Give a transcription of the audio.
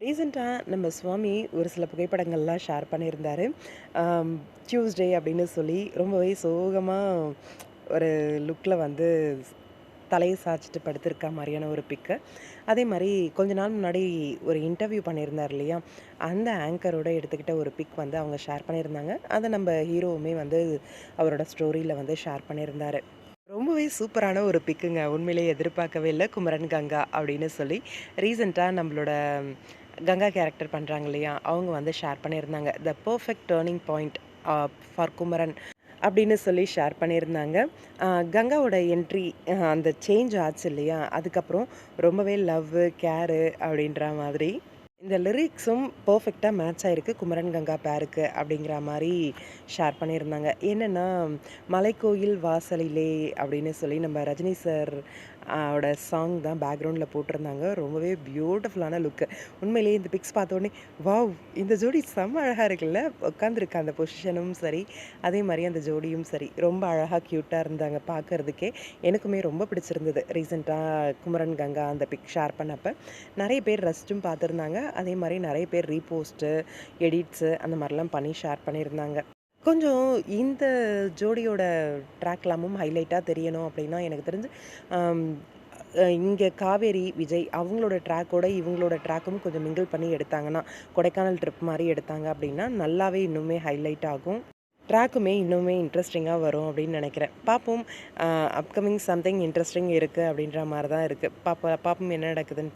ரீசெண்டா நம்ம சுவாமி ஒரு சில புகைப்படங்கள்லாம் ஷேர் பண்ணியிருந்தாரு. ஆம், டியூஸ்டே அப்படின்னு சொல்லி ரொம்பவே சோகமா ஒரு லுக்ல வந்து தலைய சாய்ச்சுட்டு படுத்திருக்கா மாரியான ஒரு பிக்கு. அதே மாரி கொஞ்ச நாள் முன்னாடி ஒரு இன்டர்வியூ பண்ணியிருந்தார் இல்லையா? அந்த ஆங்கரோட எடுத்துக்கிட்ட ஒரு பிக் வந்து அவங்க ஷேர் பண்ணியிருந்தாங்க. அத நம்ம ஹீரோவுமே வந்து அவரோட ஸ்டோரியில வந்து ஷேர் பண்ணியிருந்தாரு. ரொம்பவே சூப்பரான ஒரு பிக்குங்க. உண்மையிலேயே எதிர்பார்க்கவே இல்ல. குமரன் கங்கா அப்படின்னு சொல்லி. ரீசென்ட்டா நம்மளோட கங்கா கேரக்டர் பண்றாங்க இல்லையா? அவங்க வந்து ஷேர் பண்ணியிருந்தாங்க. த perfect turning point a for Kumaran அப்படின்னு சொல்லி ஷேர் பண்ணியிருந்தாங்க. அ கங்காவோட என்ட்ரி அந்த சேஞ்ச் ஆச்சு இல்லையா? அதுக்கப்புறம் ரொம்பவே லவ்வு, கேரு அப்படின்ற மாதிரி. இந்த லிரிக்ஸும் பெர்ஃபெக்ட்டா மேட்ச் ஆயிருக்கு குமரன் கங்கா பேருக்கு அப்படிங்கிற மாரி ஷேர் பண்ணியிருந்தாங்க. என்னன்னா, "மலைக்கோயில் வாசலிலே" அப்படின்னு சொல்லி நம்ம ரஜினி சார் ஓட சாங் தான் பேக்ரவுண்ட்ல போட்டிருந்தாங்க. ரொம்பவே பியூட்டிஃபுல்லான லுக்கு. உண்மையிலேயே இந்த பிக்ஸ் பார்த்தோனே, வாவ்! இந்த ஜோடி செம்ம அழகா இருக்குல்ல. உட்காந்துருக்க அந்த பொசிஷனும் சரி, அதே மாரி அந்த ஜோடியும் சரி, ரொம்ப அழகா கியூட்டா இருந்தாங்க பார்க்கறதுக்கே. எனக்குமே ரொம்ப பிடிச்சிருந்தது. ரீசென்ட்டா குமரன் கங்கா அந்த பிக் ஷேர் பண்ணப்ப. நெறைய பேர் ரசிச்சும் பார்த்துருந்தாங்க. அதே மாரி நெறைய பேர் ரீபோஸ்ட்டு, எடிட்ஸு அந்த மாரிலாம் பண்ணி ஷேர் பண்ணியிருந்தாங்க. கொஞ்சம் இந்த ஜோடியோட ட்ராக்லாமும் ஹைலைட்டா தெரியணும் அப்டின்னா, எனக்கு தெரிஞ்சு அம் இங்க காவேரி, விஜய் அவங்களோட ட்ராக்கோட இவங்களோட ட்ராக்கும் கொஞ்சம் மிங்கிள் பண்ணி எடுத்தாங்கன்னா, கொடைக்கானல் ட்ரிப் மாரி எடுத்தாங்க அப்டின்னா, நல்லாவே இன்னுமே ஹைலைட் ஆகும். ட்ராக்குமே இன்னுமே இன்ட்ரஸ்டிங்கா வரும் அப்டின்னு நெனைக்கிறேன். பார்ப்போம். அப்கமிங் சம்திங் இன்ட்ரஸ்டிங் இருக்கு அப்டின்ற மாரி தான் இருக்கு. பார்ப்போம் என்ன நடக்குதுன்னு.